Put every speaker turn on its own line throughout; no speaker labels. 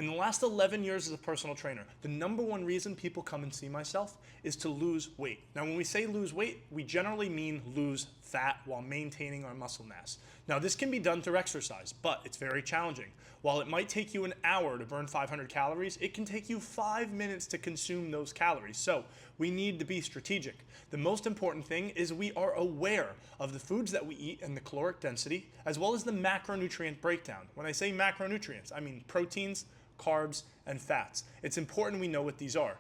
In the last 11 years as a personal trainer, the number one reason people come and see myself is to lose weight. Now, when we say lose weight, we generally mean lose fat while maintaining our muscle mass. Now, this can be done through exercise, but it's very challenging. While it might take you an hour to burn 500 calories, it can take you 5 minutes to consume those calories. So we need to be strategic. The most important thing is we are aware of the foods that we eat and the caloric density, as well as the macronutrient breakdown. When I say macronutrients, I mean proteins, carbs, and fats. It's important we know what these are.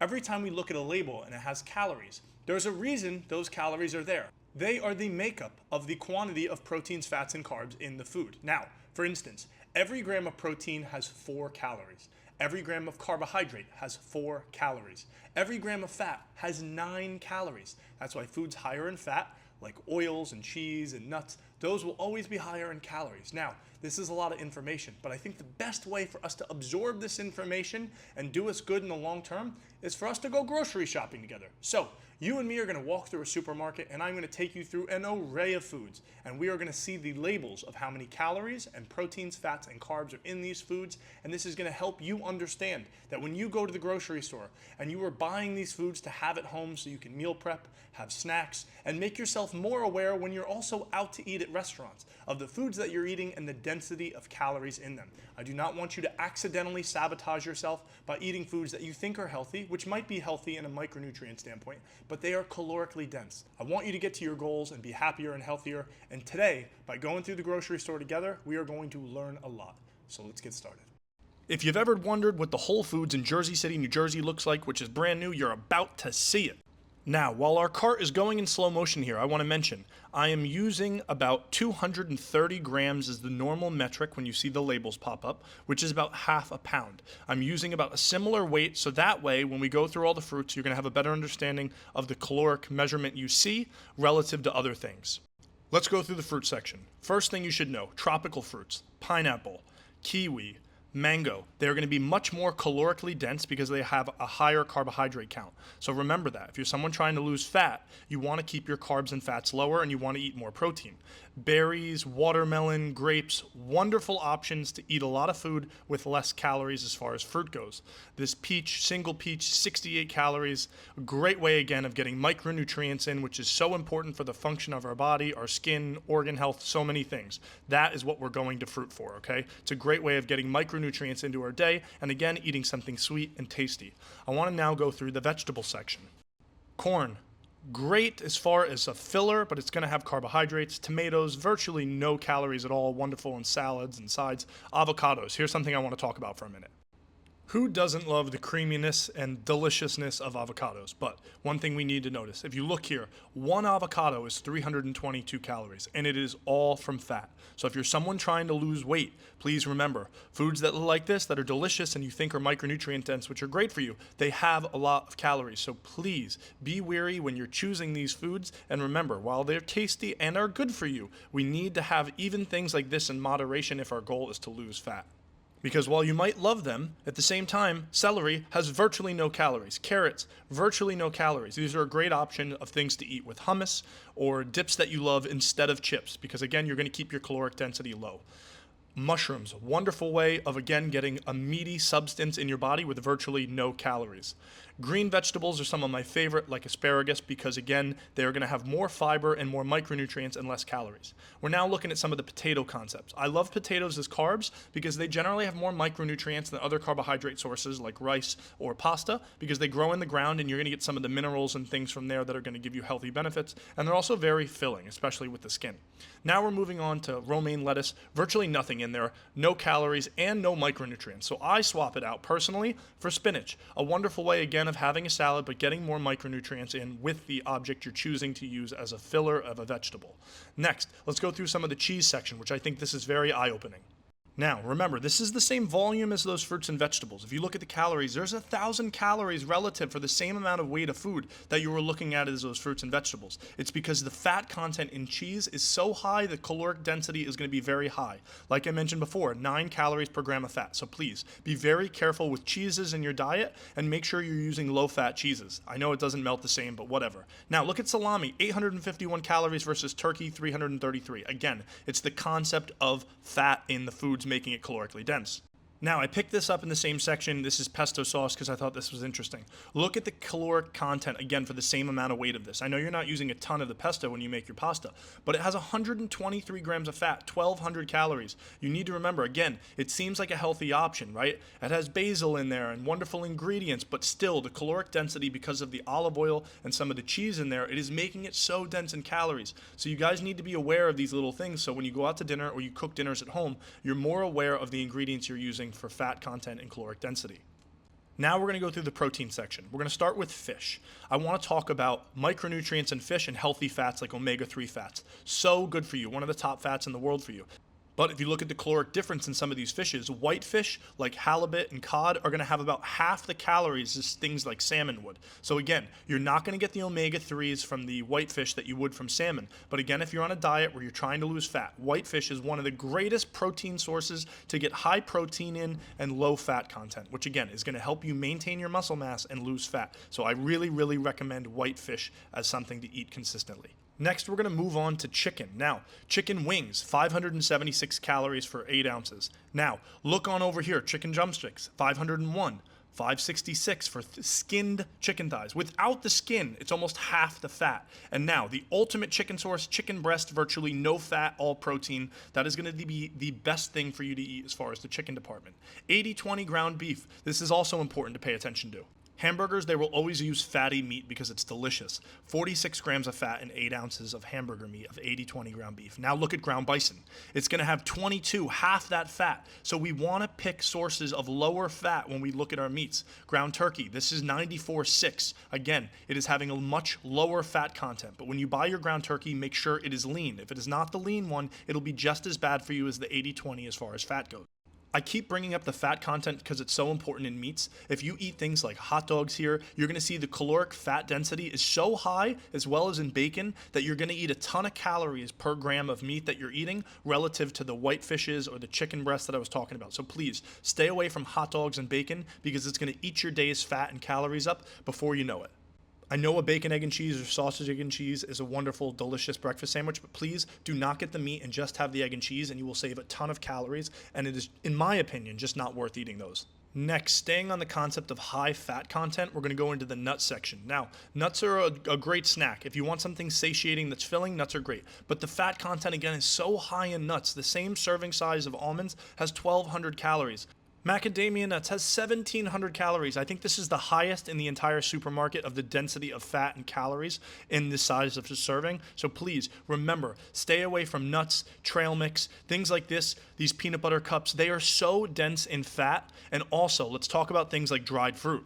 Every time we look at a label and it has calories, there's a reason those calories are there. They are the makeup of the quantity of proteins, fats, and carbs in the food. Now, for instance, every gram of protein has 4 calories. Every gram of carbohydrate has 4 calories. Every gram of fat has 9 calories. That's why foods higher in fat, like oils and cheese and nuts, those will always be higher in calories. Now, this is a lot of information, but I think the best way for us to absorb this information and do us good in the long term is for us to go grocery shopping together. So, you and me are going to walk through a supermarket and I'm going to take you through an array of foods, and we are going to see the labels of how many calories and proteins, fats, and carbs are in these foods, and this is going to help you understand that when you go to the grocery store and you are buying these foods to have at home so you can meal prep, have snacks, and make yourself more aware when you're also out to eat at restaurants of the foods that you're eating and the density of calories in them. I do not want you to accidentally sabotage yourself by eating foods that you think are healthy, which might be healthy in a micronutrient standpoint, but they are calorically dense. I want you to get to your goals and be happier and healthier, and today, by going through the grocery store together, we are going to learn a lot. So let's get started. If you've ever wondered what the Whole Foods in Jersey City, New Jersey looks like, which is brand new, you're about to see it. Now, while our cart is going in slow motion here, I want to mention, I am using about 230 grams as the normal metric when you see the labels pop up, which is about half a pound. I'm using about a similar weight, so that way, when we go through all the fruits, you're going to have a better understanding of the caloric measurement you see relative to other things. Let's go through the fruit section. First thing you should know, tropical fruits, pineapple, kiwi, mango, they're going to be much more calorically dense because they have a higher carbohydrate count. So remember that. If you're someone trying to lose fat, you want to keep your carbs and fats lower and you want to eat more protein. Berries, watermelon, grapes, wonderful options to eat a lot of food with less calories as far as fruit goes. This peach, single peach, 68 calories, a great way again of getting micronutrients in, which is so important for the function of our body, our skin, organ health, so many things. That is what we're going to fruit for, okay? It's a great way of getting micronutrients into our day, and again, eating something sweet and tasty. I want to now go through the vegetable section. Corn. Great as far as a filler, but it's going to have carbohydrates. Tomatoes, virtually no calories at all, wonderful in salads and sides. Avocados, here's something I want to talk about for a minute. Who doesn't love the creaminess and deliciousness of avocados? But one thing we need to notice, if you look here, one avocado is 322 calories, and it is all from fat. So if you're someone trying to lose weight, please remember, foods that look like this, that are delicious and you think are micronutrient dense, which are great for you, they have a lot of calories. So please be wary when you're choosing these foods, and remember, while they're tasty and are good for you, we need to have even things like this in moderation if our goal is to lose fat. Because while you might love them, at the same time, celery has virtually no calories. Carrots, virtually no calories. These are a great option of things to eat with hummus or dips that you love instead of chips, because again, you're going to keep your caloric density low. Mushrooms, a wonderful way of, again, getting a meaty substance in your body with virtually no calories. Green vegetables are some of my favorite, like asparagus, because again, they're going to have more fiber and more micronutrients and less calories. We're now looking at some of the potato concepts. I love potatoes as carbs because they generally have more micronutrients than other carbohydrate sources like rice or pasta, because they grow in the ground and you're going to get some of the minerals and things from there that are going to give you healthy benefits, and they're also very filling, especially with the skin. Now we're moving on to romaine lettuce, virtually nothing in there, no calories and no micronutrients. So I swap it out personally for spinach, a wonderful way again of having a salad but getting more micronutrients in with the object you're choosing to use as a filler of a vegetable. Next, let's go through some of the cheese section, which I think this is very eye-opening. Now, remember, this is the same volume as those fruits and vegetables. If you look at the calories, there's 1,000 calories relative for the same amount of weight of food that you were looking at as those fruits and vegetables. It's because the fat content in cheese is so high, the caloric density is going to be very high. Like I mentioned before, 9 calories per gram of fat. So please, be very careful with cheeses in your diet and make sure you're using low-fat cheeses. I know it doesn't melt the same, but whatever. Now, look at salami, 851 calories versus turkey, 333. Again, it's the concept of fat in the foods making it calorically dense. Now, I picked this up in the same section. This is pesto sauce because I thought this was interesting. Look at the caloric content, again, for the same amount of weight of this. I know you're not using a ton of the pesto when you make your pasta, but it has 123 grams of fat, 1,200 calories. You need to remember, again, it seems like a healthy option, right? It has basil in there and wonderful ingredients, but still, the caloric density, because of the olive oil and some of the cheese in there, it is making it so dense in calories. So you guys need to be aware of these little things, so when you go out to dinner or you cook dinners at home, you're more aware of the ingredients you're using for fat content and caloric density. Now we're going to go through the protein section. We're going to start with fish. I want to talk about micronutrients in fish and healthy fats like omega-3 fats. So good for you, one of the top fats in the world for you. But if you look at the caloric difference in some of these fishes, white fish like halibut and cod are going to have about half the calories as things like salmon would. So again, you're not going to get the omega-3s from the white fish that you would from salmon. But again, if you're on a diet where you're trying to lose fat, white fish is one of the greatest protein sources to get high protein in and low fat content, which again is going to help you maintain your muscle mass and lose fat. So I really, really recommend white fish as something to eat consistently. Next, we're going to move on to chicken. Now, chicken wings, 576 calories for 8 ounces. Now, look on over here, chicken drumsticks, 501, 566 for skinned chicken thighs. Without the skin, it's almost half the fat. And now, the ultimate chicken source, chicken breast, virtually no fat, all protein. That is going to be the best thing for you to eat as far as the chicken department. 80-20 ground beef. This is also important to pay attention to. Hamburgers, they will always use fatty meat because it's delicious. 46 grams of fat and 8 ounces of hamburger meat of 80-20 ground beef. Now look at ground bison. It's going to have 22, half that fat. So we want to pick sources of lower fat when we look at our meats. Ground turkey, this is 94.6. Again, it is having a much lower fat content. But when you buy your ground turkey, make sure it is lean. If it is not the lean one, it'll be just as bad for you as the 80-20 as far as fat goes. I keep bringing up the fat content because it's so important in meats. If you eat things like hot dogs here, you're going to see the caloric fat density is so high, as well as in bacon, that you're going to eat a ton of calories per gram of meat that you're eating relative to the white fishes or the chicken breast that I was talking about. So please stay away from hot dogs and bacon because it's going to eat your day's fat and calories up before you know it. I know a bacon, egg, and cheese or sausage, egg, and cheese is a wonderful, delicious breakfast sandwich, but please do not get the meat and just have the egg and cheese, and you will save a ton of calories, and it is, in my opinion, just not worth eating those. Next, staying on the concept of high fat content, we're going to go into the nut section. Now, nuts are a great snack. If you want something satiating that's filling, nuts are great. But the fat content, again, is so high in nuts. The same serving size of almonds has 1,200 calories. Macadamia nuts has 1,700 calories. I think this is the highest in the entire supermarket of the density of fat and calories in this size of a serving. So please remember, stay away from nuts, trail mix, things like this, these peanut butter cups. They are so dense in fat. And also, let's talk about things like dried fruit.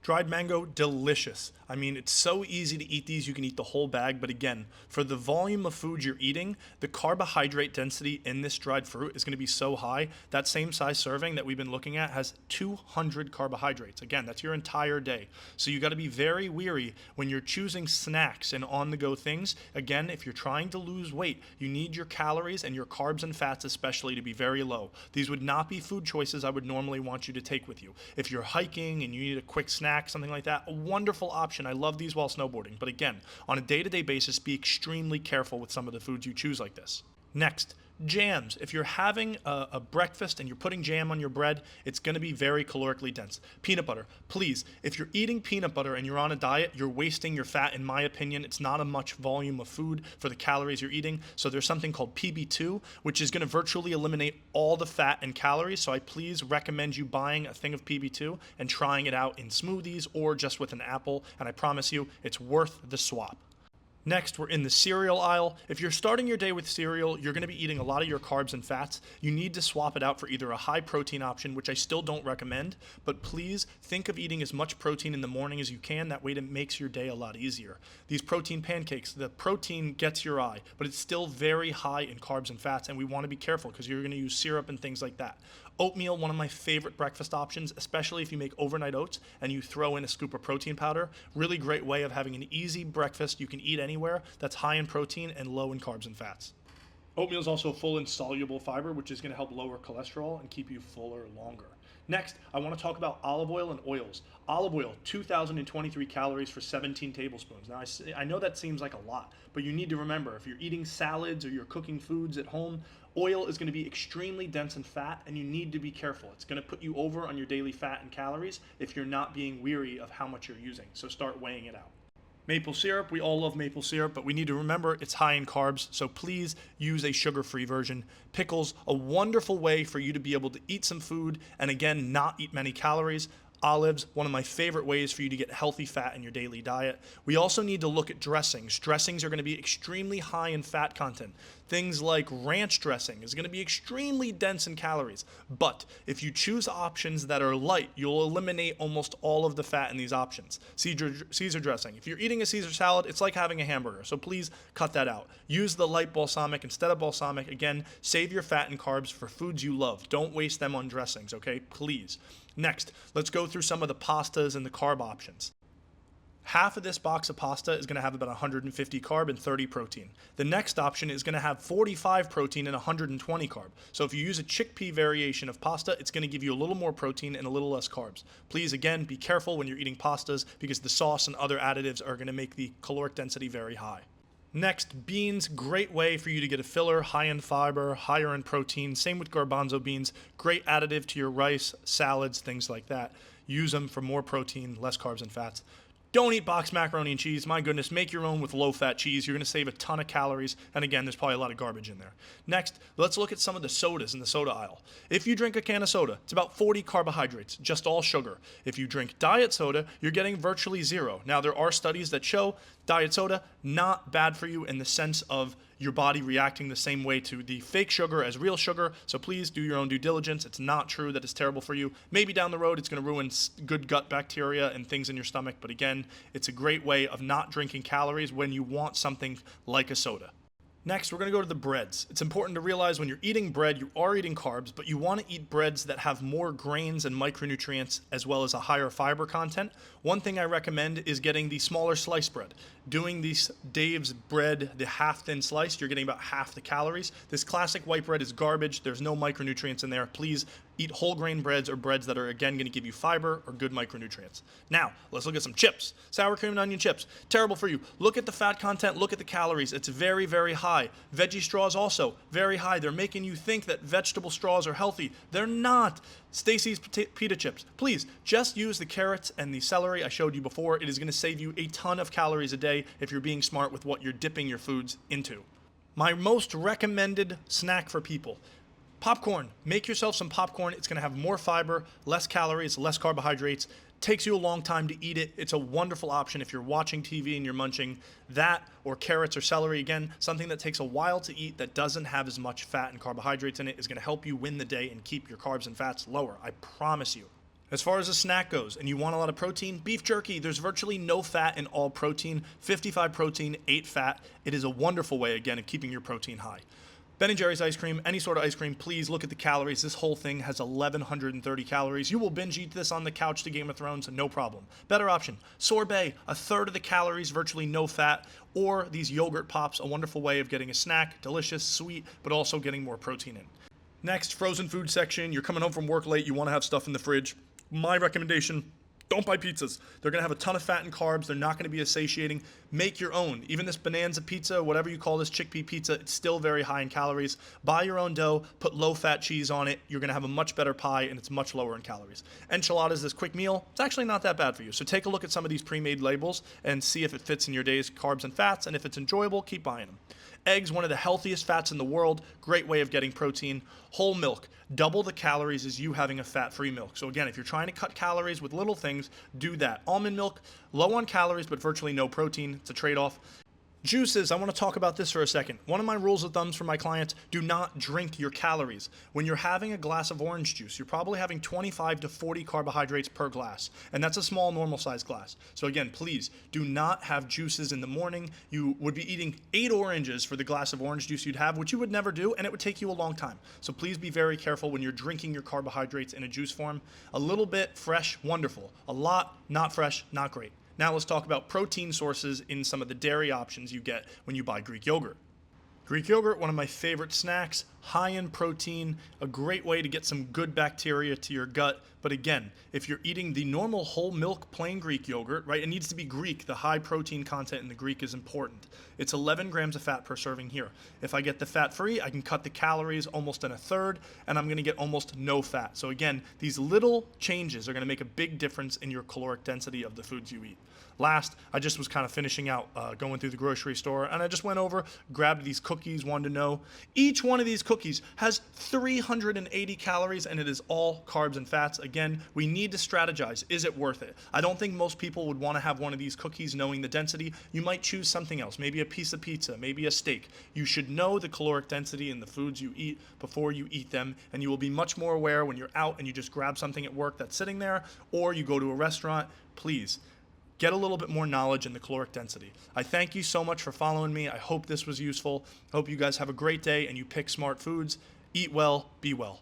Dried mango, delicious. I mean, it's so easy to eat these, you can eat the whole bag, but again, for the volume of food you're eating, the carbohydrate density in this dried fruit is going to be so high. That same size serving that we've been looking at has 200 carbohydrates. Again, that's your entire day. So you got to be very wary when you're choosing snacks and on-the-go things. Again, if you're trying to lose weight, you need your calories and your carbs and fats especially to be very low. These would not be food choices I would normally want you to take with you. If you're hiking and you need a quick snack, something like that, a wonderful option. I love these while snowboarding. But again, on a day-to-day basis, be extremely careful with some of the foods you choose like this. Next, jams. If you're having a breakfast and you're putting jam on your bread, it's going to be very calorically dense. Peanut butter. Please, if you're eating peanut butter and you're on a diet, you're wasting your fat. In my opinion, it's not a much volume of food for the calories you're eating. So there's something called PB2, which is going to virtually eliminate all the fat and calories. So I please recommend you buying a thing of PB2 and trying it out in smoothies or just with an apple. And I promise you, it's worth the swap. Next, we're in the cereal aisle. If you're starting your day with cereal, you're going to be eating a lot of your carbs and fats. You need to swap it out for either a high protein option, which I still don't recommend, but please think of eating as much protein in the morning as you can. That way it makes your day a lot easier. These protein pancakes, the protein gets your eye, but it's still very high in carbs and fats, and we want to be careful because you're going to use syrup and things like that. Oatmeal, one of my favorite breakfast options, especially if you make overnight oats and you throw in a scoop of protein powder. Really great way of having an easy breakfast you can eat anywhere that's high in protein and low in carbs and fats. Oatmeal is also full in soluble fiber, which is going to help lower cholesterol and keep you fuller longer. Next, I want to talk about olive oil and oils. Olive oil, 2,023 calories for 17 tablespoons. Now, I know that seems like a lot, but you need to remember, if you're eating salads or you're cooking foods at home, Oil is going to be extremely dense in fat, and you need to be careful. It's going to put you over on your daily fat and calories if you're not being weary of how much you're using. So start weighing it out. Maple syrup, we all love maple syrup, but we need to remember it's high in carbs, so please use a sugar-free version. Pickles, a wonderful way for you to be able to eat some food and again, not eat many calories. Olives, one of my favorite ways for you to get healthy fat in your daily diet. We also need to look at dressings. Dressings are going to be extremely high in fat content. Things like ranch dressing is going to be extremely dense in calories. But if you choose options that are light, you'll eliminate almost all of the fat in these options. Caesar dressing. If you're eating a Caesar salad, it's like having a hamburger. So please cut that out. Use the light balsamic instead of balsamic. Again, save your fat and carbs for foods you love. Don't waste them on dressings, okay? Please. Next, let's go through some of the pastas and the carb options. Half of this box of pasta is going to have about 150 carb and 30 protein. The next option is going to have 45 protein and 120 carb. So if you use a chickpea variation of pasta, it's going to give you a little more protein and a little less carbs. Please, again, be careful when you're eating pastas because the sauce and other additives are going to make the caloric density very high. Next, beans, great way for you to get a filler, high in fiber, higher in protein. Same with garbanzo beans, great additive to your rice, salads, things like that. Use them for more protein, less carbs and fats. Don't eat boxed macaroni and cheese. My goodness, make your own with low-fat cheese. You're going to save a ton of calories, and again, there's probably a lot of garbage in there. Next, let's look at some of the sodas in the soda aisle. If you drink a can of soda, it's about 40 carbohydrates, just all sugar. If you drink diet soda, you're getting virtually zero. Now, there are studies that show diet soda, not bad for you in the sense of your body reacting the same way to the fake sugar as real sugar. So please do your own due diligence. It's not true that it's terrible for you. Maybe down the road it's going to ruin good gut bacteria and things in your stomach. But again, it's a great way of not drinking calories when you want something like a soda. Next, we're going to go to the breads. It's important to realize when you're eating bread, you are eating carbs, but you want to eat breads that have more grains and micronutrients as well as a higher fiber content. One thing I recommend is getting the smaller slice bread. Doing these Dave's bread, the half-thin slice, you're getting about half the calories. This classic white bread is garbage. There's no micronutrients in there. Please eat whole grain breads or breads that are, again, going to give you fiber or good micronutrients. Now, let's look at some chips. Sour cream and onion chips. Terrible for you. Look at the fat content. Look at the calories. It's very, very high. Veggie straws also very high. They're making you think that vegetable straws are healthy. They're not. Stacy's pita chips. Please, just use the carrots and the celery I showed you before. It is going to save you a ton of calories a day if you're being smart with what you're dipping your foods into. My most recommended snack for people. Popcorn. Make yourself some popcorn. It's going to have more fiber, less calories, less carbohydrates. Takes you a long time to eat it. It's a wonderful option if you're watching TV and you're munching that, or carrots or celery. Again, something that takes a while to eat that doesn't have as much fat and carbohydrates in it is going to help you win the day and keep your carbs and fats lower. I promise you. As far as a snack goes, and you want a lot of protein, beef jerky. There's virtually no fat in all protein. 55 protein, 8 fat. It is a wonderful way, again, of keeping your protein high. Ben & Jerry's ice cream, any sort of ice cream, please look at the calories. This whole thing has 1,130 calories. You will binge eat this on the couch to Game of Thrones, no problem. Better option, sorbet, a third of the calories, virtually no fat, or these yogurt pops, a wonderful way of getting a snack, delicious, sweet, but also getting more protein in. Next, frozen food section. You're coming home from work late, you want to have stuff in the fridge. My recommendation, don't buy pizzas. They're going to have a ton of fat and carbs. They're not going to be satiating. Make your own. Even this bonanza pizza, whatever you call this chickpea pizza, it's still very high in calories. Buy your own dough, put low-fat cheese on it. You're going to have a much better pie, and it's much lower in calories. Enchiladas, this quick meal, it's actually not that bad for you. So take a look at some of these pre-made labels and see if it fits in your day's carbs and fats, and if it's enjoyable, keep buying them. Eggs, one of the healthiest fats in the world. Great way of getting protein. Whole milk, double the calories as you having a fat-free milk. So again, if you're trying to cut calories with little things, do that. Almond milk, low on calories, but virtually no protein. It's a trade-off. Juices, I want to talk about this for a second. One of my rules of thumbs for my clients, do not drink your calories. When you're having a glass of orange juice, you're probably having 25 to 40 carbohydrates per glass, and that's a small normal size glass. So again, please do not have juices in the morning. You would be eating 8 oranges for the glass of orange juice you'd have, which you would never do, and it would take you a long time. So please be very careful when you're drinking your carbohydrates in a juice form. A little bit fresh, wonderful. A lot, not fresh, not great. Now let's talk about protein sources in some of the dairy options you get when you buy Greek yogurt. Greek yogurt, one of my favorite snacks, high in protein, a great way to get some good bacteria to your gut. But again, if you're eating the normal whole milk plain Greek yogurt, right, it needs to be Greek. The high protein content in the Greek is important. It's 11 grams of fat per serving here. If I get the fat free, I can cut the calories almost in a third, and I'm gonna get almost no fat. So again, these little changes are gonna make a big difference in your caloric density of the foods you eat. Last, I just was kind of finishing out going through the grocery store, and I just went over, grabbed these cookies, wanted to know. Each one of these cookies has 380 calories, and it is all carbs and fats. Again, we need to strategize. Is it worth it? I don't think most people would want to have one of these cookies knowing the density. You might choose something else, maybe a piece of pizza, maybe a steak. You should know the caloric density in the foods you eat before you eat them, and you will be much more aware when you're out and you just grab something at work that's sitting there, or you go to a restaurant. Please, get a little bit more knowledge in the caloric density. I thank you so much for following me. I hope this was useful. I hope you guys have a great day and you pick smart foods. Eat well, be well.